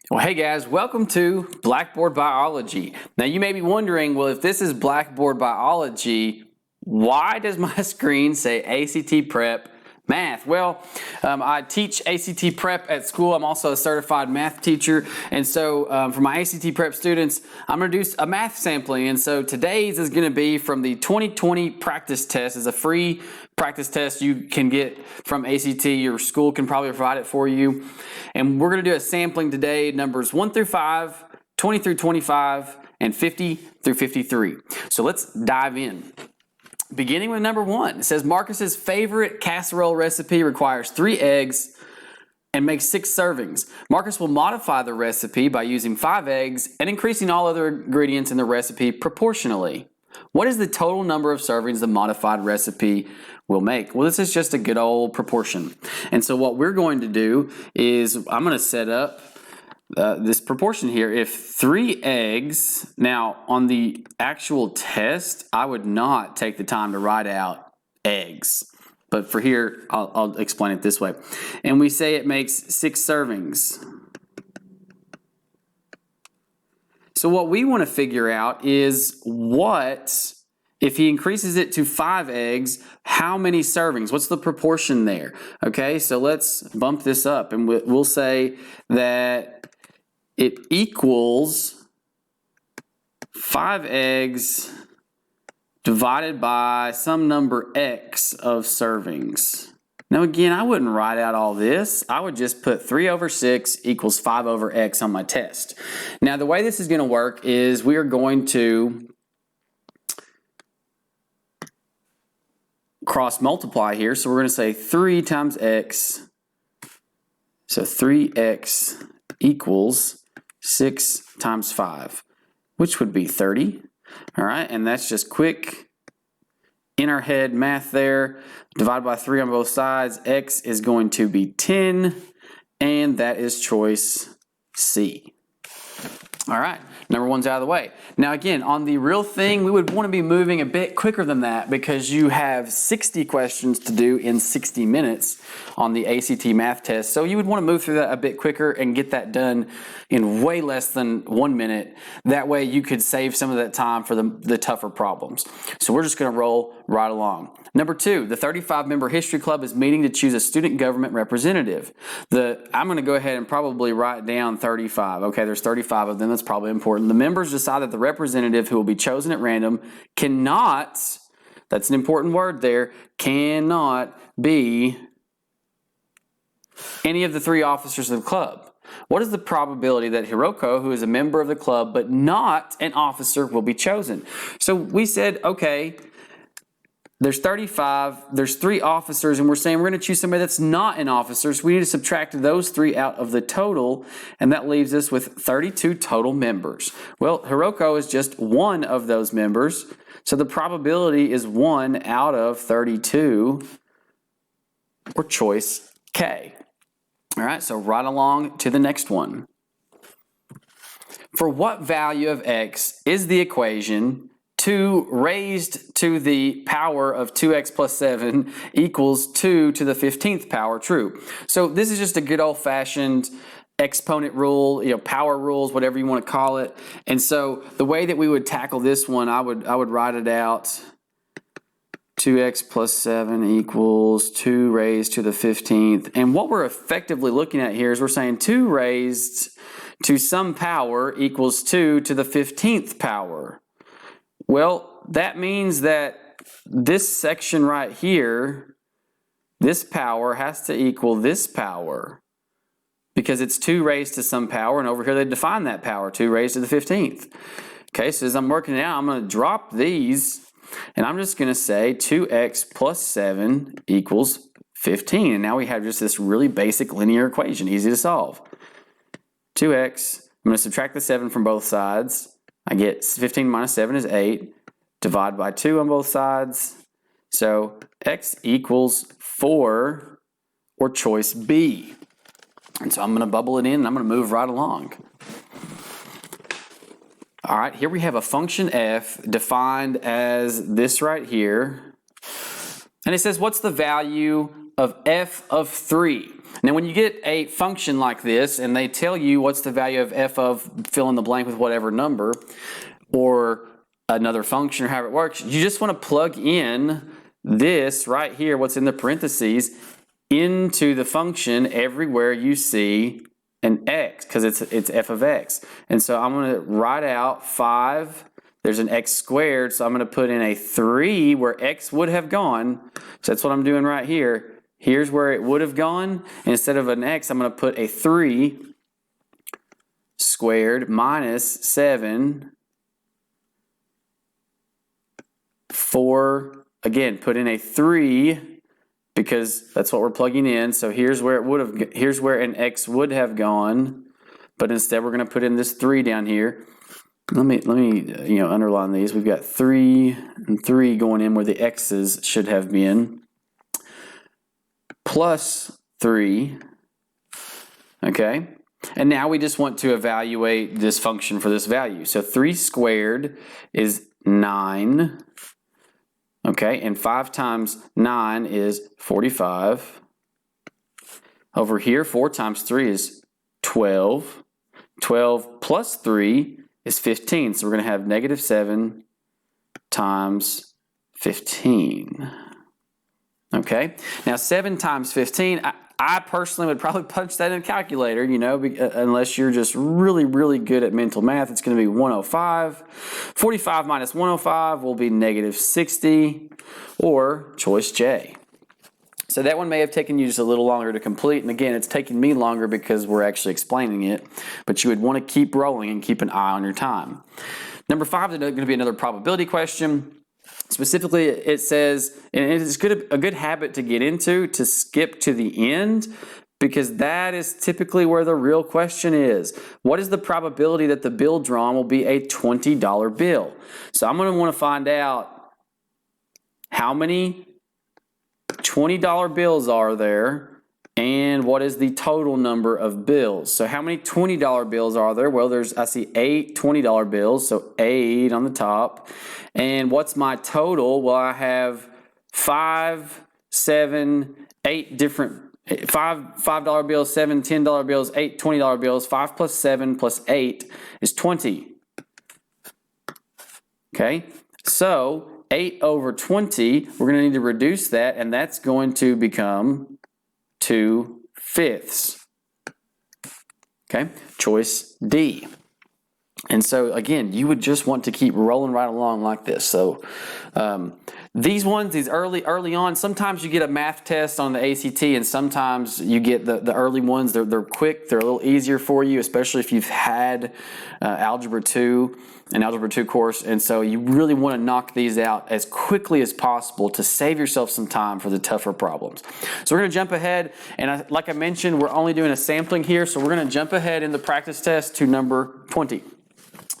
Well, hey guys, welcome to Blackboard Biology. Now you may be wondering, well, if this is Blackboard Biology, why does my screen say ACT Prep Math? Well, I teach ACT Prep at school. I'm also a certified math teacher. And so for my ACT Prep students, I'm going to do a math sampling. And so today's is going to be from the 2020 practice test. It's a free practice test you can get from ACT. Your school can probably provide it for you. And we're going to do a sampling today, numbers 1 through 5, 20 through 25, and 50 through 53. So let's dive in. Beginning with number 1, it says Marcus's favorite casserole recipe requires 3 eggs and makes 6 servings. Marcus will modify the recipe by using 5 eggs and increasing all other ingredients in the recipe proportionally. What is the total number of servings the modified recipe will make? Well, this is just a good old proportion. And so what we're going to do is I'm going to set up this proportion here. If 3 eggs, now on the actual test, I would not take the time to write out eggs. But for here, I'll explain it this way. And we say it makes 6 servings. So what we want to figure out is what, if he increases it to 5 eggs, how many servings? What's the proportion there? Okay, so let's bump this up and we'll say that it equals 5 eggs divided by some number X of servings. Now again, I wouldn't write out all this. I would just put 3 over 6 equals 5 over X on my test. Now the way this is going to work is we are going to cross multiply here. So we're going to say 3 times X. So 3X equals 6 times 5, which would be 30. All right, and that's just quick in our head math there. Divide by 3 on both sides. X is going to be 10, and that is choice C. All right, number 1's out of the way. Now again, on the real thing, we would want to be moving a bit quicker than that because you have 60 questions to do in 60 minutes on the ACT math test. So you would want to move through that a bit quicker and get that done in way less than 1 minute. That way you could save some of that time for the tougher problems. So we're just going to roll right along. Number 2, the 35-member history club is meeting to choose a student government representative. I'm going to go ahead and probably write down 35. Okay, there's 35 of them. That's probably important. The members decide that the representative who will be chosen at random cannot, that's an important word there, cannot be any of the 3 officers of the club. What is the probability that Hiroko, who is a member of the club but not an officer, will be chosen? So we said, okay, there's 35, there's 3 officers, and we're saying we're going to choose somebody that's not an officer, so we need to subtract those 3 out of the total, and that leaves us with 32 total members. Well, Hiroko is just one of those members, so the probability is 1 out of 32, or choice K. All right, so right along to the next one. For what value of X is the equation 2 raised to the power of 2x plus 7 equals 2 to the 15th power true? So this is just a good old-fashioned exponent rule, power rules, whatever you want to call it. And so the way that we would tackle this one, I would write it out. 2x plus 7 equals 2 raised to the 15th. And what we're effectively looking at here is we're saying 2 raised to some power equals 2 to the 15th power. Well, that means that this section right here, this power has to equal this power because it's 2 raised to some power, and over here they define that power, 2 raised to the 15th. Okay, so as I'm working it out, I'm going to drop these, and I'm just going to say 2x plus 7 equals 15. And now we have just this really basic linear equation, easy to solve. 2x, I'm going to subtract the 7 from both sides. I get 15 minus 7 is 8. Divide by 2 on both sides. So x equals 4, or choice B. And so I'm going to bubble it in, and I'm going to move right along. All right, here we have a function f defined as this right here. And it says, what's the value of f of 3? Now, when you get a function like this and they tell you what's the value of f of fill in the blank with whatever number or another function or however it works, you just want to plug in this right here, what's in the parentheses, into the function everywhere you see an x, because it's f of x. And so I'm going to write out 5. There's an x squared, so I'm going to put in a 3 where x would have gone. So that's what I'm doing right here. Here's where it would have gone. And instead of an x, I'm going to put a 3 squared minus 7. 4, again, put in a 3 because that's what we're plugging in. So here's where an x would have gone, but instead we're going to put in this 3 down here. Let me underline these. We've got 3 and 3 going in where the x's should have been. Plus 3. Okay. And now we just want to evaluate this function for this value. So 3 squared is 9. Okay, and 5 times 9 is 45. Over here, 4 times 3 is 12. 12 plus 3 is 15. So we're going to have negative 7 times 15. Okay, now 7 times 15, I personally would probably punch that in a calculator, unless you're just really, really good at mental math. It's going to be 105. 45 minus 105 will be negative 60, or choice J. So that one may have taken you just a little longer to complete. And again, it's taking me longer because we're actually explaining it. But you would want to keep rolling and keep an eye on your time. Number 5 is going to be another probability question. Specifically, it says, and it's a good habit to get into, to skip to the end, because that is typically where the real question is. What is the probability that the bill drawn will be a $20 bill? So I'm going to want to find out how many $20 bills are there, and what is the total number of bills. So how many $20 bills are there? Well, I see 8 $20 bills, so 8 on the top. And what's my total? Well, I have 5, 7, 8 different, 5 $5 bills, 7 $10 bills, 8 $20 bills. 5 plus 7 plus 8 is 20. Okay, so 8 over 20, we're going to need to reduce that, and that's going to become 2/5. Okay, choice D. And so again, you would just want to keep rolling right along like this. So these early on, sometimes you get a math test on the ACT, and sometimes you get the early ones. They're quick, they're a little easier for you, especially if you've had Algebra 2, an Algebra 2 course. And so you really want to knock these out as quickly as possible to save yourself some time for the tougher problems. So we're going to jump ahead, and like I mentioned, we're only doing a sampling here, so we're going to jump ahead in the practice test to number 20.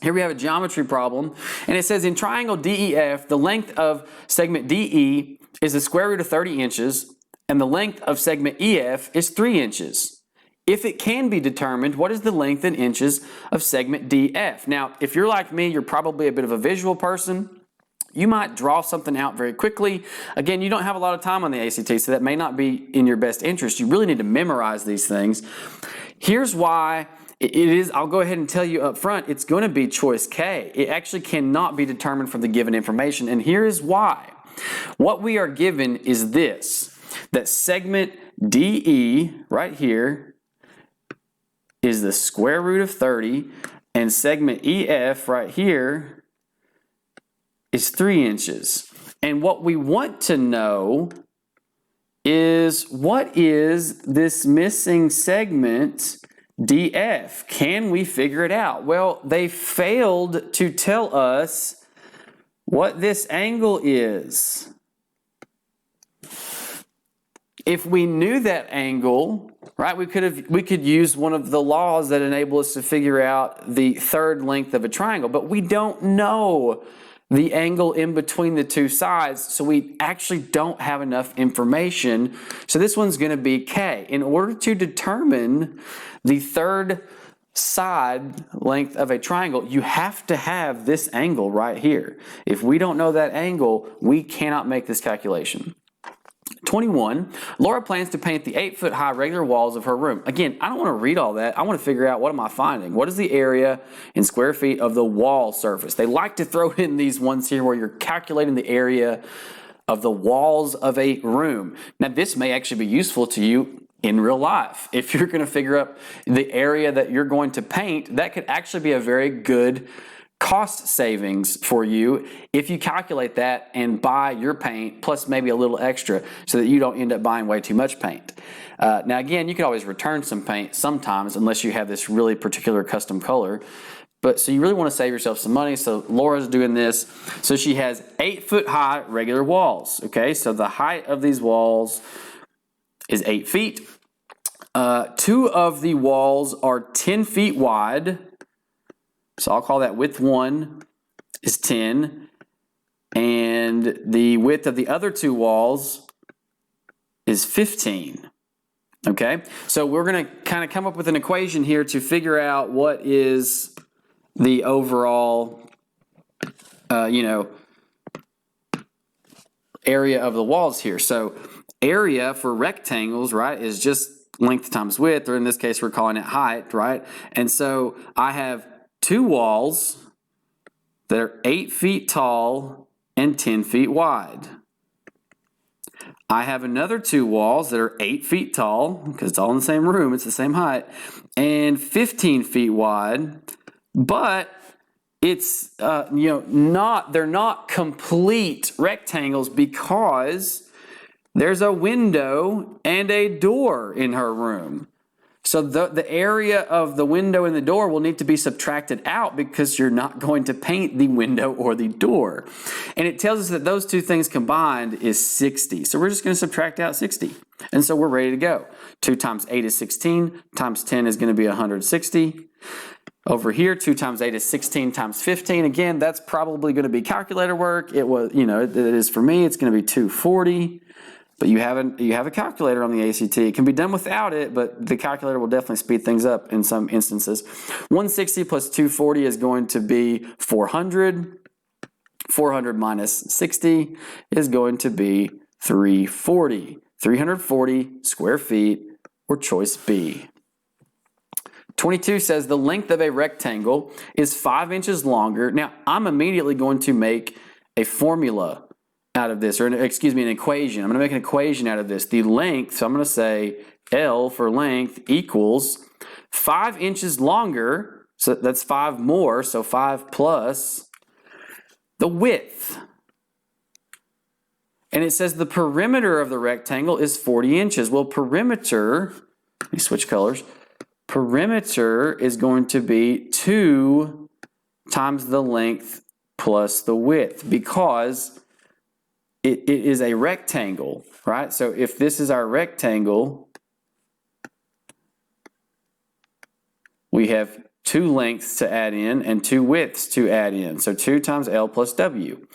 Here we have a geometry problem, and it says in triangle DEF, the length of segment DE is the square root of 30 inches, and the length of segment EF is 3 inches. If it can be determined, what is the length in inches of segment DF? Now, if you're like me, you're probably a bit of a visual person. You might draw something out very quickly. Again, you don't have a lot of time on the ACT, so that may not be in your best interest. You really need to memorize these things. Here's why it is, I'll go ahead and tell you up front, it's going to be choice K. It actually cannot be determined from the given information, and here is why. What we are given is this, that segment DE right here is the square root of 30, and segment EF right here is 3 inches. And what we want to know is, what is this missing segment DF? Can we figure it out? Well, they failed to tell us what this angle is. If we knew that angle, right, we could use one of the laws that enable us to figure out the third length of a triangle, but we don't know the angle in between the two sides, so we actually don't have enough information. So this one's going to be K. In order to determine the third side length of a triangle, you have to have this angle right here. If we don't know that angle, we cannot make this calculation. 21, Laura plans to paint the 8-foot-high regular walls of her room. Again, I don't want to read all that. I want to figure out, what am I finding? What is the area in square feet of the wall surface? They like to throw in these ones here where you're calculating the area of the walls of a room. Now, this may actually be useful to you in real life. If you're going to figure out the area that you're going to paint, that could actually be a very good cost savings for you if you calculate that and buy your paint plus maybe a little extra so that you don't end up buying way too much paint. Now again, you could always return some paint sometimes unless you have this really particular custom color. But so you really want to save yourself some money. So Laura's doing this. So she has 8-foot-high regular walls. Okay, so the height of these walls is 8 feet. 2 of the walls are 10 feet wide. So I'll call that width 1 is 10. And the width of the other 2 walls is 15. Okay, so we're going to kind of come up with an equation here to figure out what is the overall, area of the walls here. So area for rectangles, right, is just length times width, or in this case, we're calling it height, right? And so I have 2 walls that are 8 feet tall and 10 feet wide. I have another 2 walls that are 8 feet tall, because it's all in the same room, it's the same height, and 15 feet wide, but it's, they're not complete rectangles because there's a window and a door in her room. So the area of the window and the door will need to be subtracted out because you're not going to paint the window or the door. And it tells us that those 2 things combined is 60. So we're just going to subtract out 60. And so we're ready to go. 2 times 8 is 16, times 10 is going to be 160. Over here, 2 times 8 is 16 times 15. Again, that's probably going to be calculator work. It was, it is for me, it's going to be 240. But you have a calculator on the ACT. It can be done without it, but the calculator will definitely speed things up in some instances. 160 plus 240 is going to be 400. 400 minus 60 is going to be 340. 340 square feet, or choice B. 22 says the length of a rectangle is 5 inches longer. Now, I'm immediately going to make a formula out of this, or an equation. I'm going to make an equation out of this. The length, so I'm going to say L for length equals 5 inches longer, so that's 5 more, so 5 plus the width. And it says the perimeter of the rectangle is 40 inches. Well, perimeter, let me switch colors. Perimeter is going to be 2 times the length plus the width, because it is a rectangle, right? So if this is our rectangle, we have 2 lengths to add in and 2 widths to add in. So 2 times L plus W.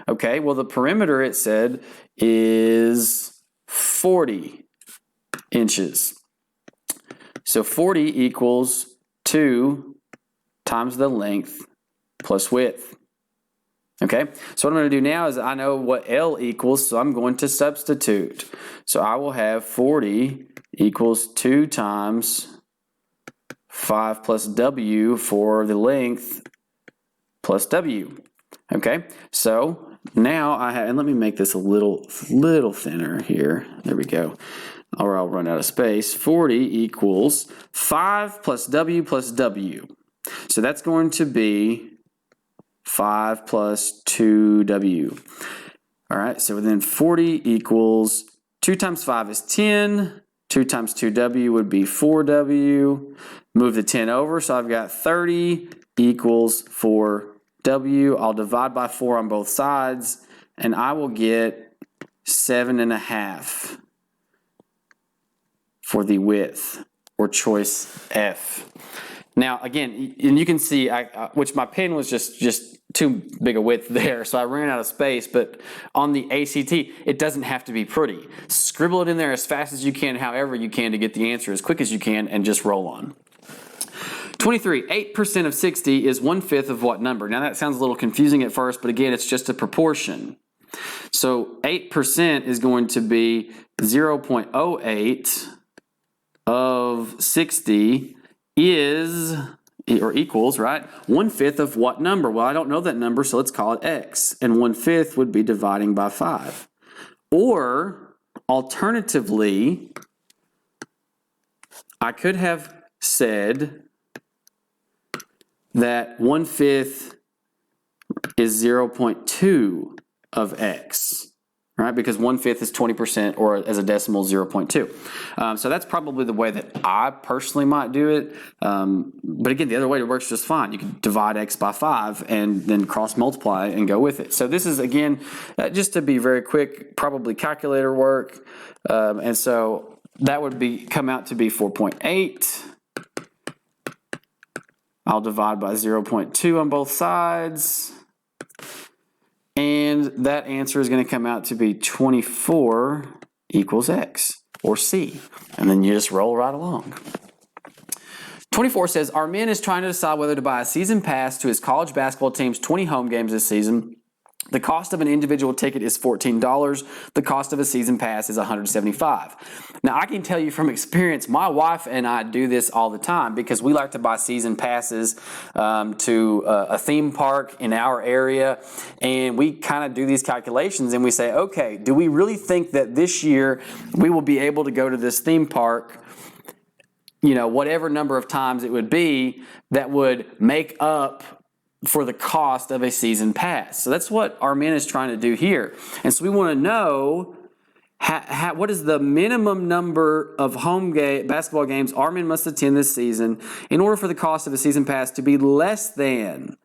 Okay, well the perimeter, it said, is 40 inches. So 40 equals 2 times the length plus width. Okay, so what I'm going to do now is I know what L equals, so I'm going to substitute. So I will have 40 equals 2 times 5 plus W for the length plus W. Okay, so now I have, and let me make this a little thinner here. There we go. Or I'll run out of space. 40 equals 5 plus W plus W. So that's going to be 5 plus 2W. All right, so then 40 equals 2 times 5 is 10. 2 times 2W would be 4W. Move the 10 over, so I've got 30 equals 4W. I'll divide by 4 on both sides, and I will get 7.5 for the width, or choice F. Now, again, and you can see, which my pen was just too big a width there, so I ran out of space, but on the ACT, it doesn't have to be pretty. Scribble it in there as fast as you can, however you can, to get the answer as quick as you can, and just roll on. 23, 8% of 60 is 1/5 of what number? Now that sounds a little confusing at first, but again, it's just a proportion. So 8% is going to be 0.08 of 60 is, or equals, right, 1/5 of what number? Well, I don't know that number, so let's call it x. And 1/5 would be dividing by 5. Or, alternatively, I could have said that 1/5 is 0.2 of x. Right, because 1/5 is 20%, or as a decimal, 0.2. So that's probably the way that I personally might do it. But again, the other way it works just fine. You can divide x by 5 and then cross multiply and go with it. So this is, again, just to be very quick, probably calculator work. And so that would come out to be 4.8. I'll divide by 0.2 on both sides. And that answer is going to come out to be 24 equals x, or C. And then you just roll right along. 24 says, Armin is trying to decide whether to buy a season pass to his college basketball team's 20 home games this season. The cost of an individual ticket is $14. The cost of a season pass is $175. Now, I can tell you from experience, my wife and I do this all the time because we like to buy season passes to a theme park in our area, and we kind of do these calculations and we say, okay, do we really think that this year we will be able to go to this theme park, you know, whatever number of times it would be, that would make up for the cost of a season pass? So that's what Armin is trying to do here. And so we want to know what is the minimum number of home basketball games Armin must attend this season in order for the cost of a season pass to be less than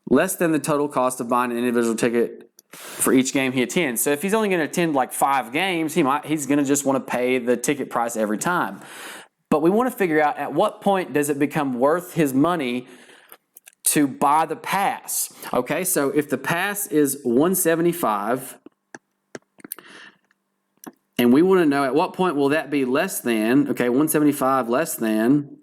the total cost of buying an individual ticket for each game he attends. So if he's only going to attend like 5 games, he's going to just want to pay the ticket price every time. But we want to figure out at what point does it become worth his money to buy the pass. Okay, so if the pass is $175, and we want to know at what point will that be less than, okay, $175 less than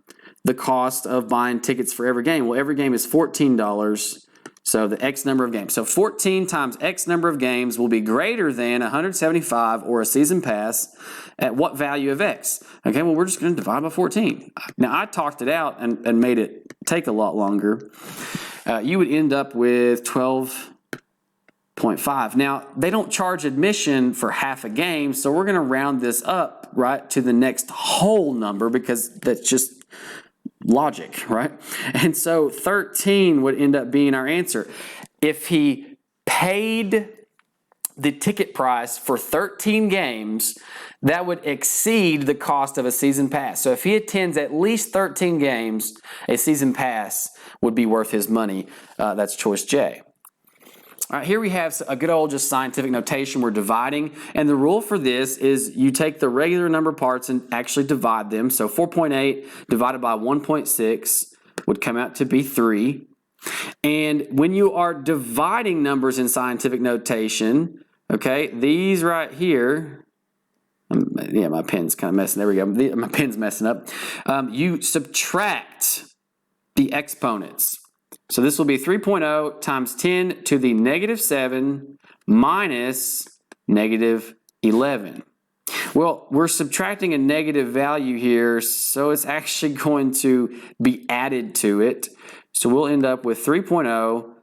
the cost of buying tickets for every game. Well, every game is $14, so the X number of games. So 14 times X number of games will be greater than $175 or a season pass at what value of X? Okay, well, we're just going to divide by 14. Now, I talked it out and made it take a lot longer. You would end up with 12.5. Now, they don't charge admission for half a game, so we're going to round this up, right, to the next whole number because that's just logic, right? And so 13 would end up being our answer. If he paid the ticket price for 13 games, that would exceed the cost of a season pass. So if he attends at least 13 games, a season pass would be worth his money. That's choice J. All right, here we have a good old just scientific notation. We're dividing, and the rule for this is you take the regular number parts and actually divide them. So 4.8 divided by 1.6 would come out to be 3. And when you are dividing numbers in scientific notation, okay, these right here, yeah, my pen's kind of messing, there we go, my pen's messing up. You subtract the exponents. So this will be 3.0 times 10 to the negative 7 minus negative 11. Well, we're subtracting a negative value here, so it's actually going to be added to it. So we'll end up with 3.0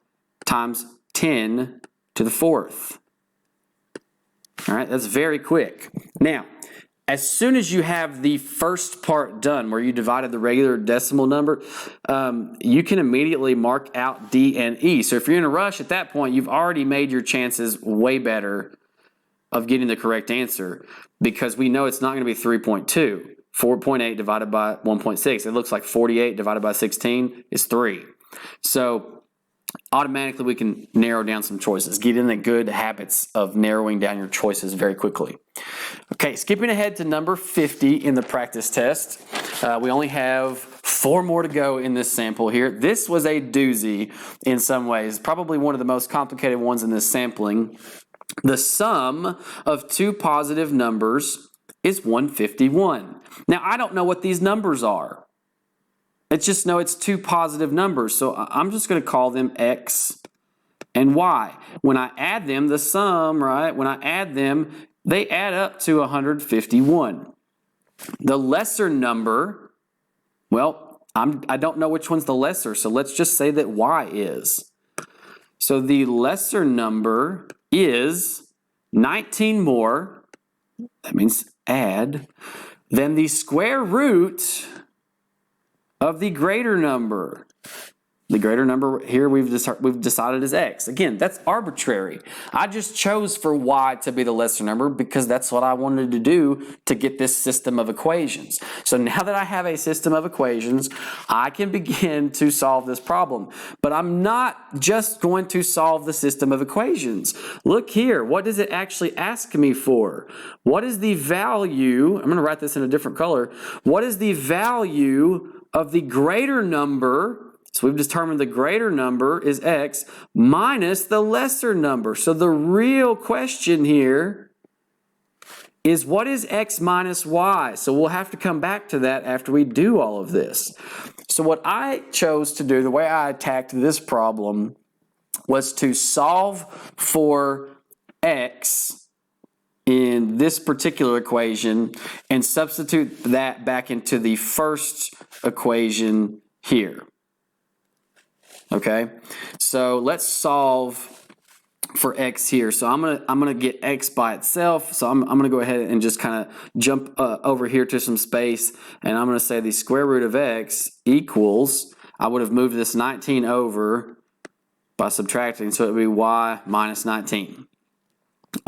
times 10 to the 4th. All right, that's very quick. Now, as soon as you have the first part done, where you divided the regular decimal number, you can immediately mark out D and E. So if you're in a rush at that point, you've already made your chances way better of getting the correct answer, because we know it's not going to be 3.2. 4.8 divided by 1.6. It looks like 48 divided by 16 is 3. So automatically we can narrow down some choices. Get in the good habits of narrowing down your choices very quickly. Okay, skipping ahead to number 50 in the practice test. We only have 4 more to go in this sample here. This was a doozy in some ways, probably one of the most complicated ones in this sampling. The sum of 2 positive numbers is 151. Now, I don't know what these numbers are. I just know it's 2 positive numbers, so I'm just going to call them X and y. When I add them, the sum, right, when I add them, they add up to 151. The lesser number, well, I don't know which one's the lesser, so let's just say that y is. So the lesser number is 19 more, that means add, than the square root of the greater number. The greater number here we've decided is x. Again, that's arbitrary. I just chose for y to be the lesser number because that's what I wanted to do to get this system of equations. So now that I have a system of equations, I can begin to solve this problem. But I'm not just going to solve the system of equations. Look here, what does it actually ask me for? What is the value, I'm going to write this in a different color, what is the value of the greater number? So we've determined the greater number is x minus the lesser number. So the real question here is what is x minus y? So we'll have to come back to that after we do all of this. So what I chose to do, the way I attacked this problem, was to solve for x in this particular equation and substitute that back into the first equation here. Okay, so let's solve for x here. So I'm gonna get x by itself. So I'm gonna go ahead and just kind of jump over here to some space, and I'm gonna say the square root of x equals, I would have moved this 19 over by subtracting, so it would be y minus 19.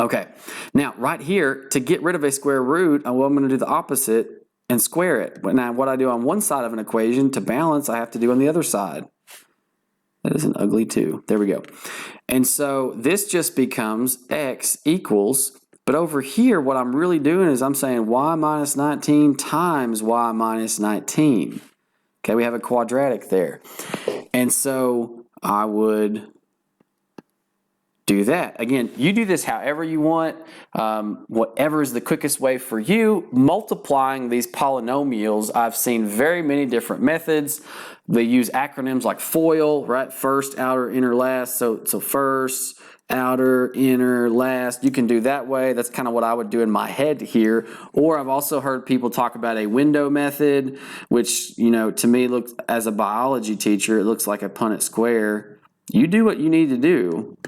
Okay, now right here, to get rid of a square root, well, I'm gonna do the opposite and square it. But now what I do on one side of an equation to balance, I have to do on the other side. That is an ugly 2. There we go. And so this just becomes x equals, but over here what I'm really doing is I'm saying y minus 19 times y minus 19. Okay, we have a quadratic there. And so I would do that. Again, you do this however you want, whatever is the quickest way for you. Multiplying these polynomials, I've seen very many different methods. They use acronyms like FOIL, right? First, outer, inner, last. So first, outer, inner, last. You can do that way. That's kind of what I would do in my head here. Or I've also heard people talk about a window method, which, you know, to me looks, as a biology teacher, it looks like a Punnett square. You do what you need to do.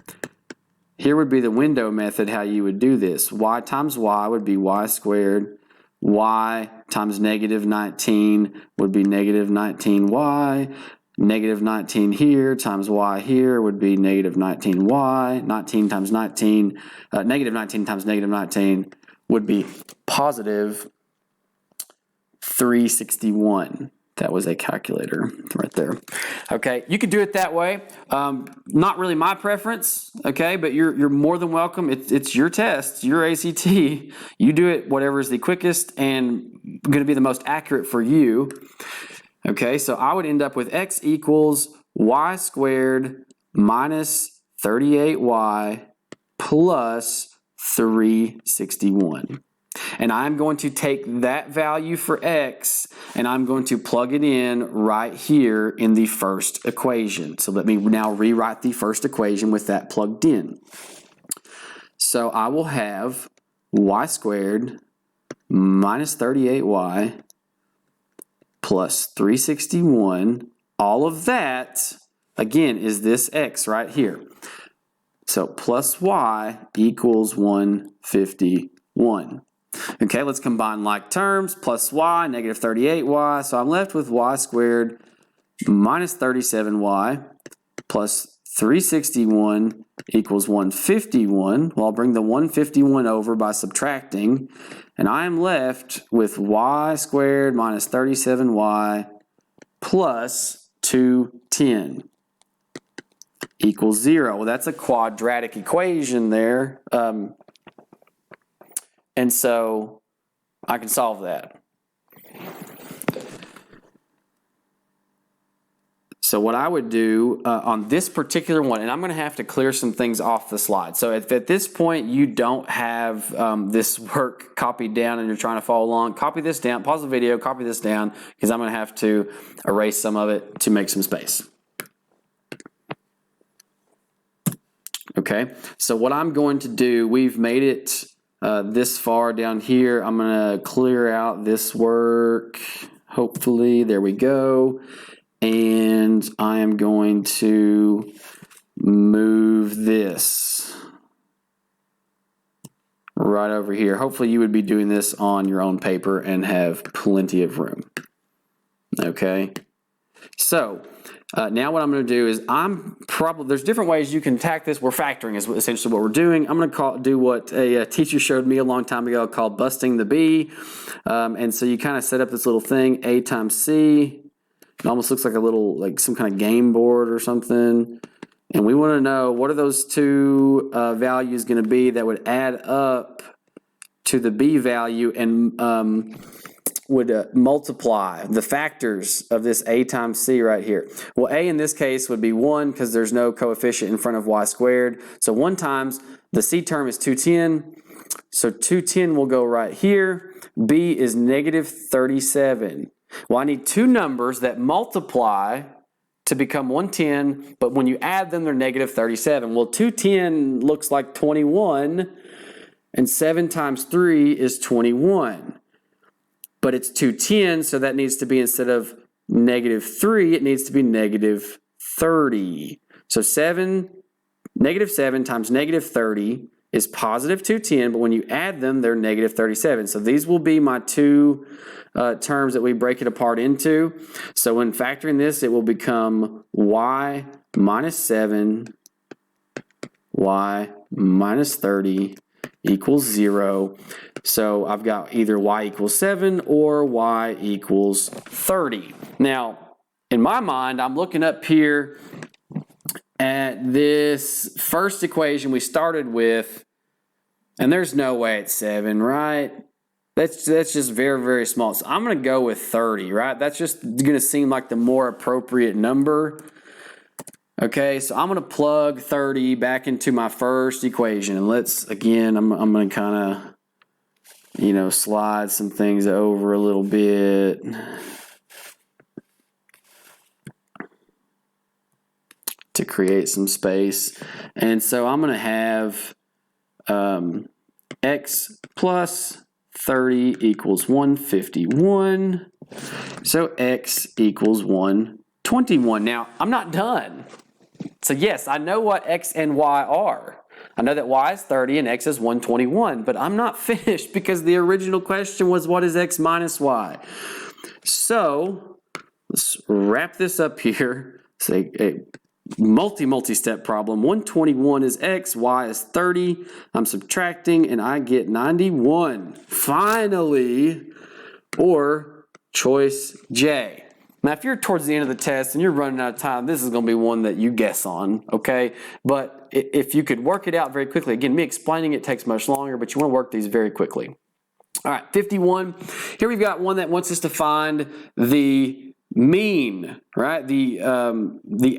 Here would be the window method, how you would do this. Y times y would be y squared. Y times negative 19 would be negative 19y. Negative 19 here times y here would be negative 19y. 19 times 19, negative 19 times negative 19 would be positive 361. That was a calculator right there. Okay, you could do it that way. Not really my preference, okay, but you're more than welcome. It's your test, your ACT. You do it whatever is the quickest and going to be the most accurate for you. Okay, so I would end up with x equals y squared minus 38y plus 361. And I'm going to take that value for x and I'm going to plug it in right here in the first equation. So let me now rewrite the first equation with that plugged in. So I will have y squared minus 38y plus 361. All of that, again, is this x right here. So plus y equals 151. Okay, let's combine like terms. Plus y, negative 38y. So I'm left with y squared minus 37y plus 361 equals 151. Well, I'll bring the 151 over by subtracting. And I am left with y squared minus 37y plus 210 equals 0. Well, that's a quadratic equation there. And so I can solve that. So what I would do on this particular one, and I'm going to have to clear some things off the slide. So if at this point you don't have this work copied down and you're trying to follow along, copy this down, pause the video, copy this down, because I'm going to have to erase some of it to make some space. Okay, so what I'm going to do, we've made it this far down here. I'm going to clear out this work. Hopefully, there we go. And I am going to move this right over here. Hopefully you would be doing this on your own paper and have plenty of room. Okay, so now what I'm going to do is there's different ways you can attack this. We're factoring is essentially what we're doing. I'm going to do what a teacher showed me a long time ago called busting the bee. And so you kind of set up this little thing, A times C. It almost looks like a little, like some kind of game board or something. And we want to know what are those two values going to be that would add up to the B value and would multiply the factors of this A times C right here. Well, A in this case would be 1 because there's no coefficient in front of y squared. So 1 times the C term is 210. So 210 will go right here. B is negative 37. Well, I need two numbers that multiply to become 110, but when you add them, they're negative 37. Well, 210 looks like 21, and 7 times 3 is 21. But it's 210, so that needs to be, instead of negative 3, it needs to be negative 30. So negative 7 times negative 30 is positive 210, but when you add them, they're negative 37. So these will be my two terms that we break it apart into. So when factoring this, it will become y minus 7, y minus 30 equals 0. So I've got either y equals 7 or y equals 30. Now, in my mind, I'm looking up here at this first equation we started with, and there's no way it's 7, right? That's just very, very small. So I'm going to go with 30, right? That's just going to seem like the more appropriate number. Okay, so I'm going to plug 30 back into my first equation. And I'm going to kind of, slide some things over a little bit. To create some space. And so I'm going to have x plus 30 equals 151. So x equals 121. Now, I'm not done. So yes, I know what x and y are. I know that y is 30 and x is 121, but I'm not finished because the original question was what is x minus y? So let's wrap this up here. Say a multi-step problem. 121 is x, y is 30. I'm subtracting and I get 91. Finally, or choice J. Now, if you're towards the end of the test and you're running out of time, this is going to be one that you guess on, okay? But if you could work it out very quickly, again, me explaining it takes much longer, but you want to work these very quickly. All right, 51. Here we've got one that wants us to find the mean, right? The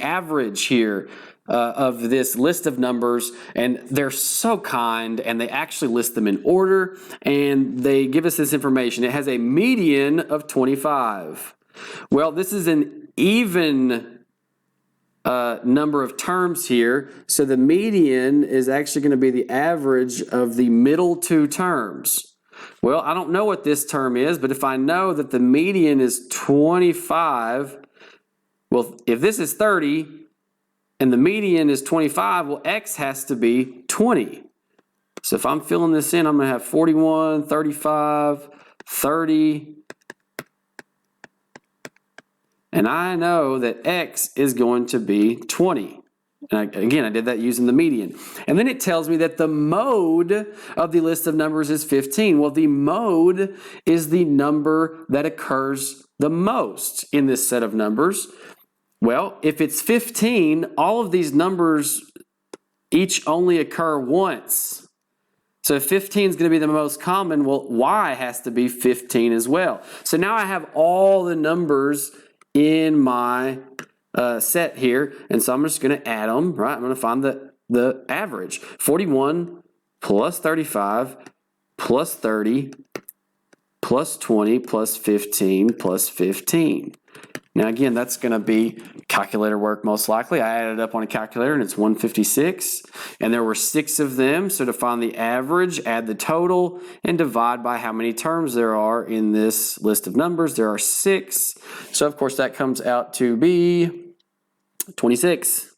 average here of this list of numbers, and they're so kind, and they actually list them in order, and they give us this information. It has a median of 25. Well, this is an even number of terms here, so the median is actually going to be the average of the middle two terms. Well, I don't know what this term is, but if I know that the median is 25, well, if this is 30 and the median is 25, well, x has to be 20. So if I'm filling this in, I'm going to have 41, 35, 30, and I know that x is going to be 20. And I did that using the median. And then it tells me that the mode of the list of numbers is 15. Well, the mode is the number that occurs the most in this set of numbers. Well, if it's 15, all of these numbers each only occur once. So if 15 is going to be the most common, well, y has to be 15 as well. So now I have all the numbers in my set here, and so I'm just going to add them, right? I'm going to find the average. 41 plus 35 plus 30 plus 20 plus 15 plus 15. Now again, that's going to be calculator work most likely. I added it up on a calculator and it's 156. And there were 6 of them. So to find the average, add the total and divide by how many terms there are in this list of numbers. There are 6. So of course that comes out to be 26.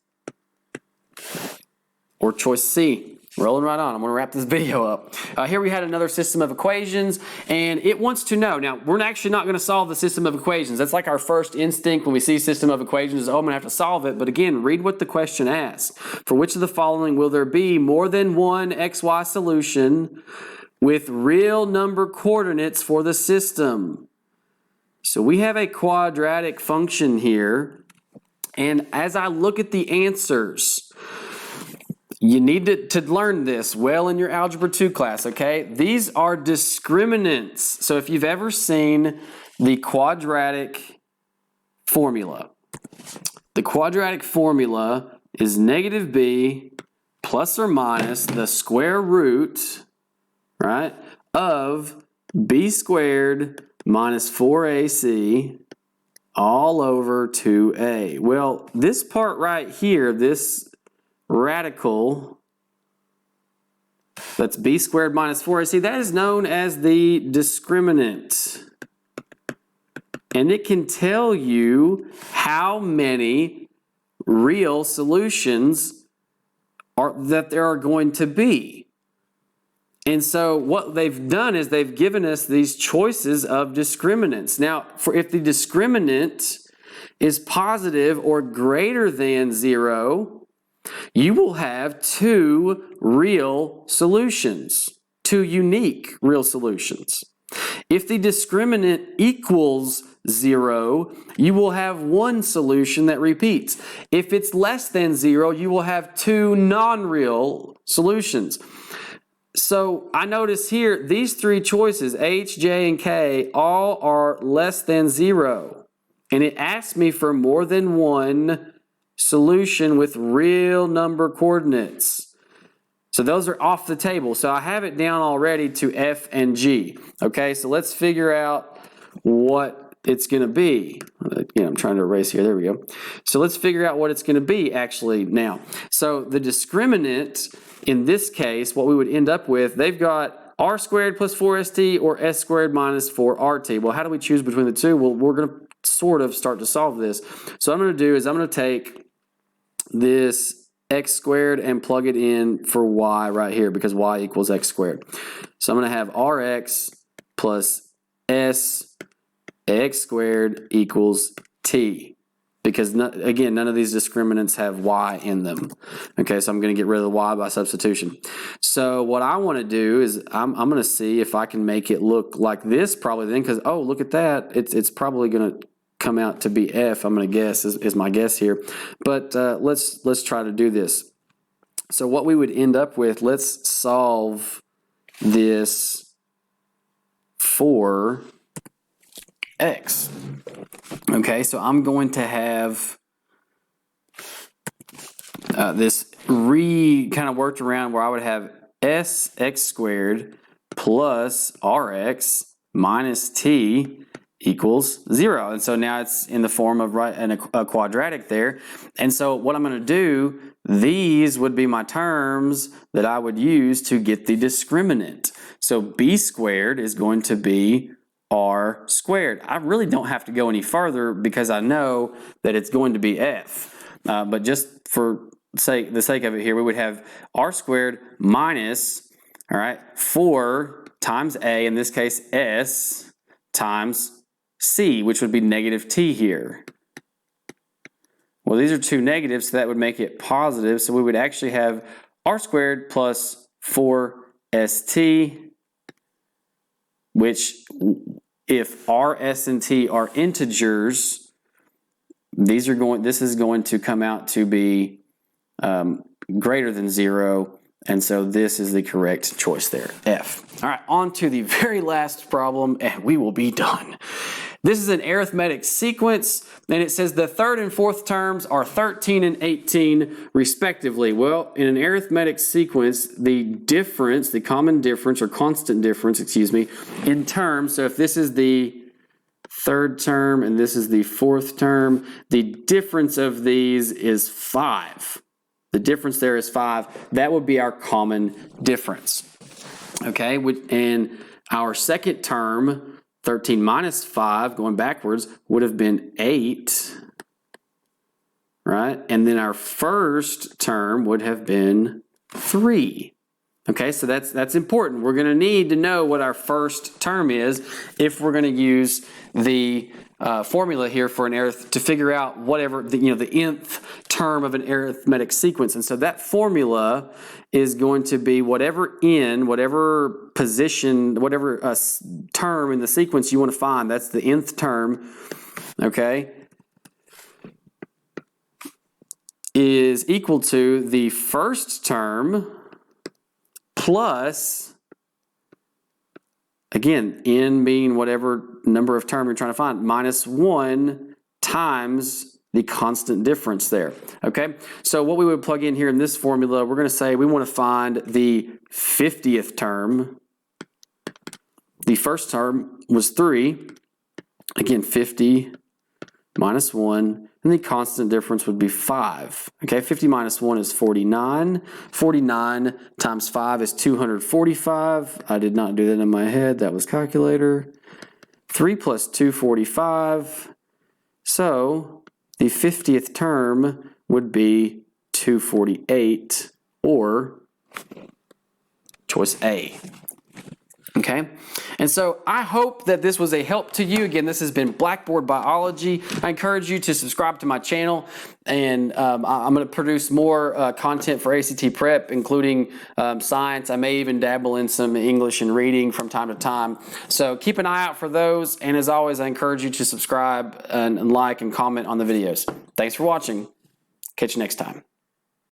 Or choice C. Rolling right on. I'm going to wrap this video up. Here we had another system of equations, and it wants to know. Now, we're actually not going to solve the system of equations. That's like our first instinct when we see system of equations is, oh, I'm going to have to solve it. But again, read what the question asks. For which of the following will there be more than one xy solution with real number coordinates for the system? So we have a quadratic function here, and as I look at the answers, you need to learn this well in your Algebra 2 class, okay? These are discriminants. So if you've ever seen the quadratic formula, the quadratic formula is negative b plus or minus the square root, right, of b squared minus 4ac all over 2a. Well, this part right here, this radical, that's b squared minus 4ac, that is known as the discriminant. And it can tell you how many real solutions that there are going to be. And so what they've done is they've given us these choices of discriminants. Now, if the discriminant is positive or greater than 0, you will have 2 real solutions, 2 unique real solutions. If the discriminant equals 0, you will have 1 solution that repeats. If it's less than 0, you will have 2 non-real solutions. So I notice here, these 3 choices, H, J, and K, all are less than 0. And it asks me for more than 1 solution with real number coordinates. So those are off the table. So I have it down already to F and G. Okay, so let's figure out what it's going to be. Again, I'm trying to erase here. There we go. So let's figure out what it's going to be actually now. So the discriminant in this case, what we would end up with, they've got r squared plus 4st or s squared minus 4rt. Well, how do we choose between the two? Well, we're going to sort of start to solve this. So what I'm going to do is I'm going to take this x squared and plug it in for y right here because y equals x squared. So I'm going to have rx plus s x squared equals t because, again, none of these discriminants have y in them. Okay, so I'm going to get rid of the y by substitution. So what I want to do is I'm going to see if I can make it look like this probably then because, oh, look at that. It's probably going to come out to be F, I'm going to guess, is my guess here. But let's try to do this. So what we would end up with, let's solve this for x. Okay, so I'm going to have this kind of worked around where I would have s x squared plus rx minus t equals 0. And so now it's in the form of a quadratic there. And so what I'm going to do, these would be my terms that I would use to get the discriminant. So b squared is going to be r squared. I really don't have to go any further because I know that it's going to be f. But just for the sake of it here, we would have r squared minus, all right, 4 times a, in this case s, times c, which would be negative t here. Well, these are 2 negatives, so that would make it positive. So we would actually have r squared plus 4st, which if r, s, and t are integers, this is going to come out to be greater than 0. And so this is the correct choice there, F. All right, on to the very last problem, and we will be done. This is an arithmetic sequence, and it says the third and fourth terms are 13 and 18 respectively. Well, in an arithmetic sequence, the difference, the common difference, or constant difference, excuse me, in terms, so if this is the third term, and this is the fourth term. The difference of these is 5. The difference there is 5. That would be our common difference. Okay, and our second term, 13 minus 5, going backwards, would have been 8. Right? And then our first term would have been 3. Okay, so that's important. We're going to need to know what our first term is if we're going to use the formula here for an to figure out whatever the nth term of an arithmetic sequence. And so that formula is going to be whatever position, whatever term in the sequence you want to find. That's the nth term. Okay, is equal to the first term plus, again, n being whatever number of term you're trying to find, minus 1 times the constant difference there. Okay, so what we would plug in here in this formula, we're going to say we want to find the 50th term. The first term was 3. Again, 50 minus 1. And the constant difference would be 5. Okay, 50 minus 1 is 49. 49 times 5 is 245. I did not do that in my head. That was calculator. 3 plus 245. So the 50th term would be 248, or choice A. Okay, and so I hope that this was a help to you. Again, this has been Blackboard Biology. I encourage you to subscribe to my channel, and I'm going to produce more content for ACT Prep, including science. I may even dabble in some English and reading from time to time. So keep an eye out for those, and as always, I encourage you to subscribe and like and comment on the videos. Thanks for watching. Catch you next time.